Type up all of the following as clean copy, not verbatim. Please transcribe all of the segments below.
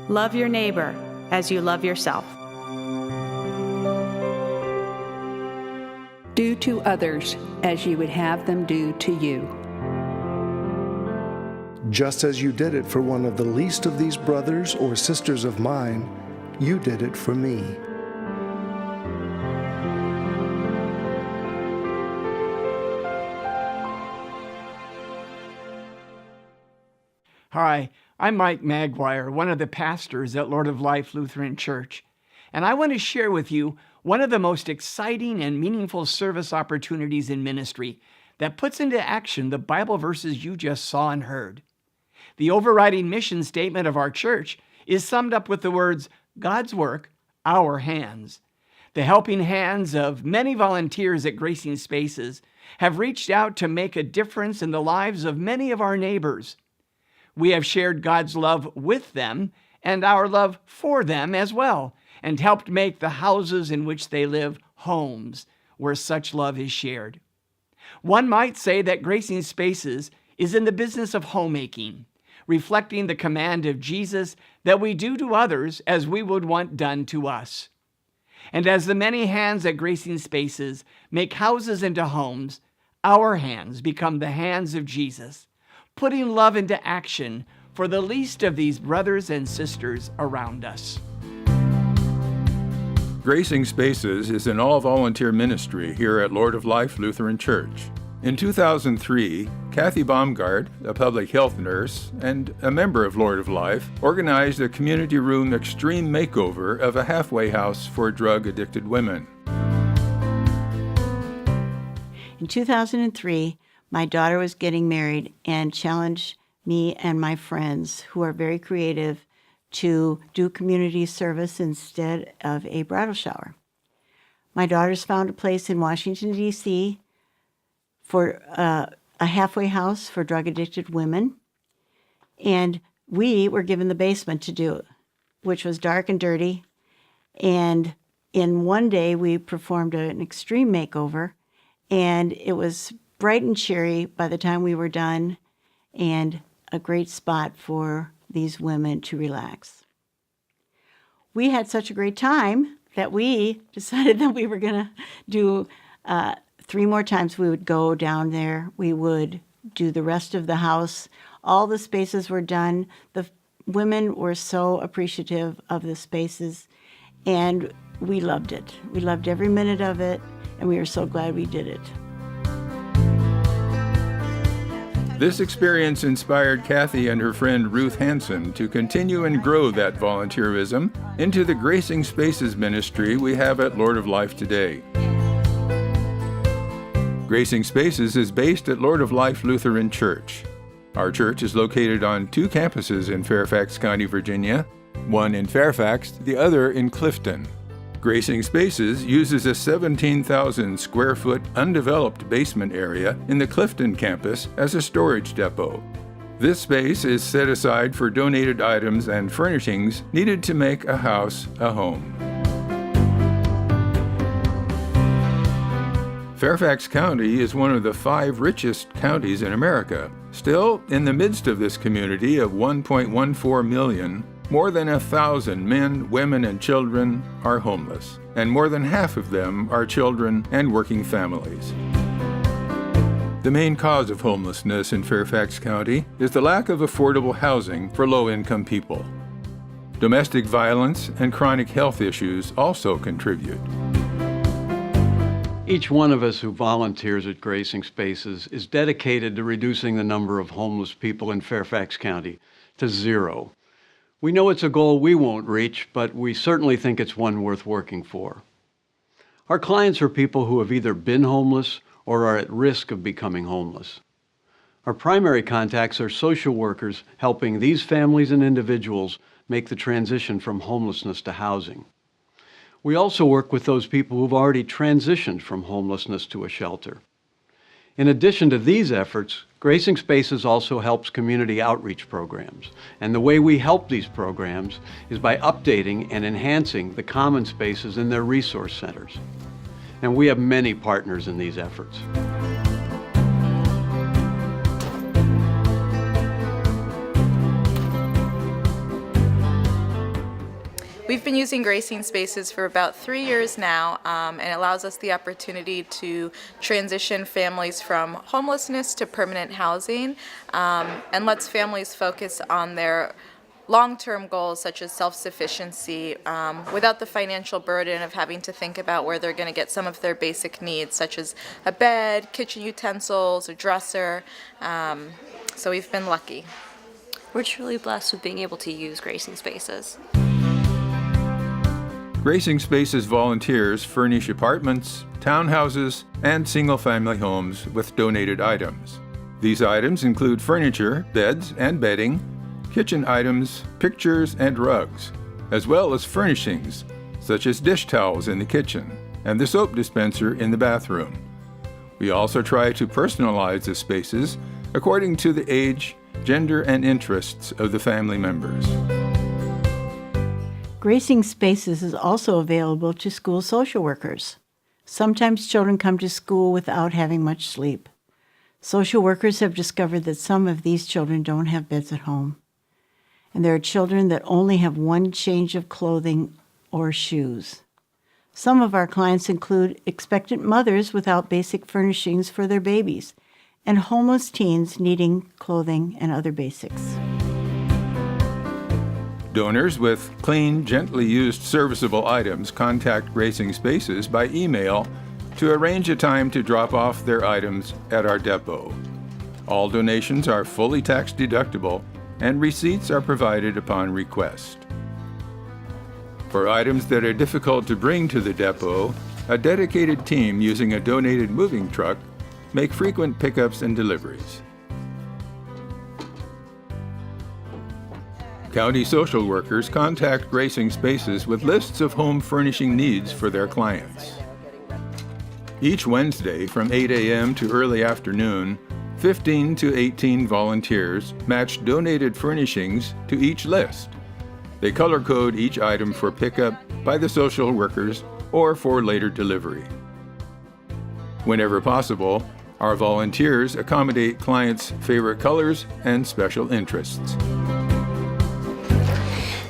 Love your neighbor as you love yourself. Do to others as you would have them do to you. Just as you did it for one of the least of these brothers or sisters of mine, you did it for me. Hi, I'm Mike Maguire, one of the pastors at Lord of Life Lutheran Church, and I want to share with you one of the most exciting and meaningful service opportunities in ministry that puts into action the Bible verses you just saw and heard. The overriding mission statement of our church is summed up with the words, God's work, our hands. The helping hands of many volunteers at Gracing Spaces have reached out to make a difference in the lives of many of our neighbors. We have shared God's love with them and our love for them as well, and helped make the houses in which they live homes where such love is shared. One might say that Gracing Spaces is in the business of homemaking, reflecting the command of Jesus that we do to others as we would want done to us. And as the many hands at Gracing Spaces make houses into homes, our hands become the hands of Jesus, putting love into action for the least of these brothers and sisters around us. Gracing Spaces is an all-volunteer ministry here at Lord of Life Lutheran Church. In 2003, Kathy Baumgart, a public health nurse and a member of Lord of Life, organized a community room extreme makeover of a halfway house for drug-addicted women. In 2003, my daughter was getting married and challenged me and my friends, who are very creative, to do community service instead of a bridal shower. My daughters found a place in Washington, D.C. for a halfway house for drug-addicted women, and we were given the basement to do it, which was dark and dirty. And in one day, we performed an extreme makeover, and it was bright and cheery by the time we were done, and a great spot for these women to relax. We had such a great time that we decided that we were going to do 3 more times. We would go down there. We would do the rest of the house. All the spaces were done. The women were so appreciative of the spaces, and we loved it. We loved every minute of it, and we were so glad we did it. This experience inspired Kathy and her friend Ruth Hansen to continue and grow that volunteerism into the Gracing Spaces ministry we have at Lord of Life today. Gracing Spaces is based at Lord of Life Lutheran Church. Our church is located on 2 campuses in Fairfax County, Virginia, one in Fairfax, the other in Clifton. Gracing Spaces uses a 17,000 square foot undeveloped basement area in the Clifton campus as a storage depot. This space is set aside for donated items and furnishings needed to make a house a home. Fairfax County is one of the 5 richest counties in America. Still, in the midst of this community of 1.14 million, more than 1,000 men, women, and children are homeless, and more than half of them are children and working families. The main cause of homelessness in Fairfax County is the lack of affordable housing for low-income people. Domestic violence and chronic health issues also contribute. Each one of us who volunteers at Gracing Spaces is dedicated to reducing the number of homeless people in Fairfax County to 0. We know it's a goal we won't reach, but we certainly think it's one worth working for. Our clients are people who have either been homeless or are at risk of becoming homeless. Our primary contacts are social workers helping these families and individuals make the transition from homelessness to housing. We also work with those people who've already transitioned from homelessness to a shelter. In addition to these efforts, Gracing Spaces also helps community outreach programs. And the way we help these programs is by updating and enhancing the common spaces in their resource centers. And we have many partners in these efforts. We've been using Gracing Spaces for about 3 years now, and it allows us the opportunity to transition families from homelessness to permanent housing, and lets families focus on their long-term goals such as self-sufficiency without the financial burden of having to think about where they're going to get some of their basic needs such as a bed, kitchen utensils, a dresser. So we've been lucky. We're truly blessed with being able to use Gracing Spaces. Gracing Spaces volunteers furnish apartments, townhouses, and single-family homes with donated items. These items include furniture, beds and bedding, kitchen items, pictures, and rugs, as well as furnishings such as dish towels in the kitchen and the soap dispenser in the bathroom. We also try to personalize the spaces according to the age, gender, and interests of the family members. Gracing Spaces is also available to school social workers. Sometimes children come to school without having much sleep. Social workers have discovered that some of these children don't have beds at home. And there are children that only have one change of clothing or shoes. Some of our clients include expectant mothers without basic furnishings for their babies, and homeless teens needing clothing and other basics. Donors with clean, gently used serviceable items contact Gracing Spaces by email to arrange a time to drop off their items at our depot. All donations are fully tax deductible, and receipts are provided upon request. For items that are difficult to bring to the depot, a dedicated team using a donated moving truck make frequent pickups and deliveries. County social workers contact Gracing Spaces with lists of home furnishing needs for their clients. Each Wednesday from 8 a.m. to early afternoon, 15 to 18 volunteers match donated furnishings to each list. They color code each item for pickup by the social workers or for later delivery. Whenever possible, our volunteers accommodate clients' favorite colors and special interests.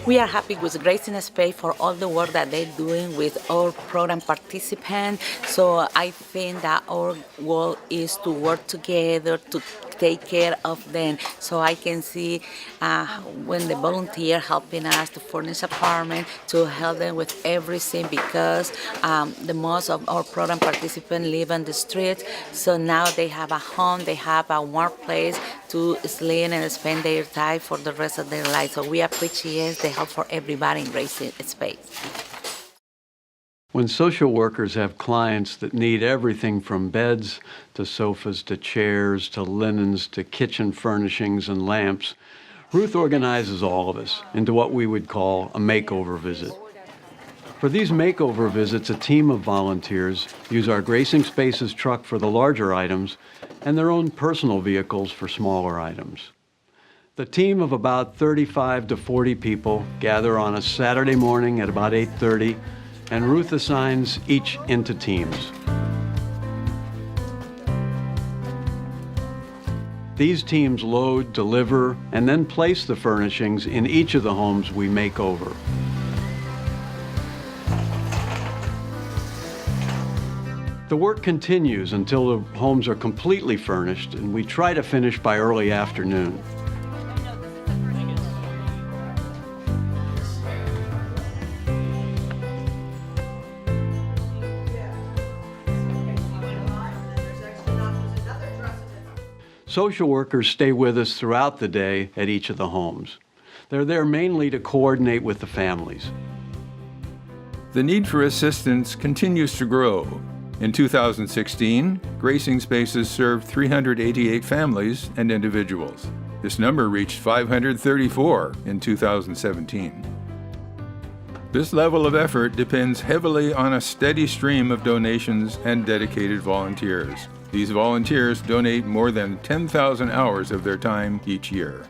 We are happy with Gracing Space for all the work that they're doing with our program participants. So I think that our goal is to work together to take care of them. So I can see when the volunteer helping us to furnish apartment, to help them with everything, because the most of our program participants live on the street. So now they have a home, they have a warm place to sleep and spend their time for the rest of their life. So we appreciate the help for everybody in Gracing Space. When social workers have clients that need everything from beds to sofas to chairs to linens to kitchen furnishings and lamps, Ruth organizes all of us into what we would call a makeover visit. For these makeover visits, a team of volunteers use our Gracing Spaces truck for the larger items and their own personal vehicles for smaller items. The team of about 35 to 40 people gather on a Saturday morning at about 8:30, and Ruth assigns each into teams. These teams load, deliver, and then place the furnishings in each of the homes we make over. The work continues until the homes are completely furnished, and we try to finish by early afternoon. Social workers stay with us throughout the day at each of the homes. They're there mainly to coordinate with the families. The need for assistance continues to grow. In 2016, Gracing Spaces served 388 families and individuals. This number reached 534 in 2017. This level of effort depends heavily on a steady stream of donations and dedicated volunteers. These volunteers donate more than 10,000 hours of their time each year.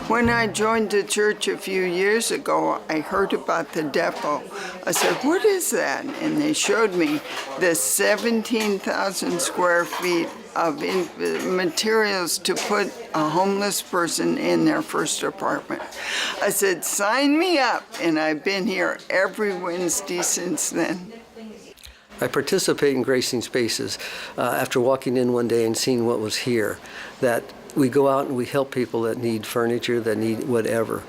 When I joined the church a few years ago, I heard about the depot. I said, what is that? And they showed me the 17,000 square feet of materials to put a homeless person in their first apartment. I said, sign me up, and I've been here every Wednesday since then. I participate in Gracing Spaces after walking in one day and seeing what was here, that we go out and we help people that need furniture, that need whatever.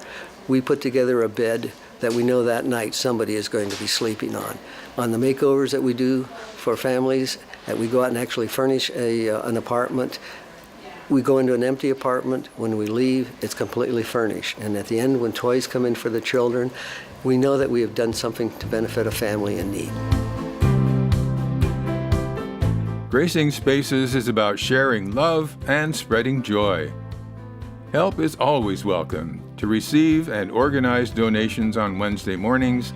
We put together a bed that we know that night somebody is going to be sleeping on. On the makeovers that we do for families, that we go out and actually furnish an apartment. We go into an empty apartment. When we leave, it's completely furnished. And at the end, when toys come in for the children, we know that we have done something to benefit a family in need. Gracing Spaces is about sharing love and spreading joy. Help is always welcome to receive and organize donations on Wednesday mornings,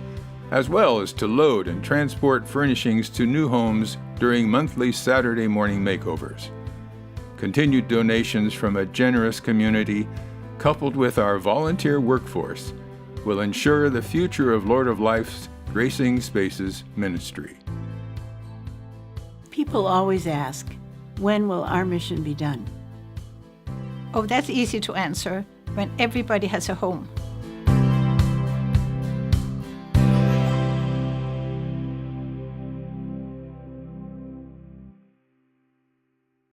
as well as to load and transport furnishings to new homes during monthly Saturday morning makeovers. Continued donations from a generous community, coupled with our volunteer workforce, will ensure the future of Lord of Life's Gracing Spaces ministry. People always ask, when will our mission be done? Oh, that's easy to answer when everybody has a home.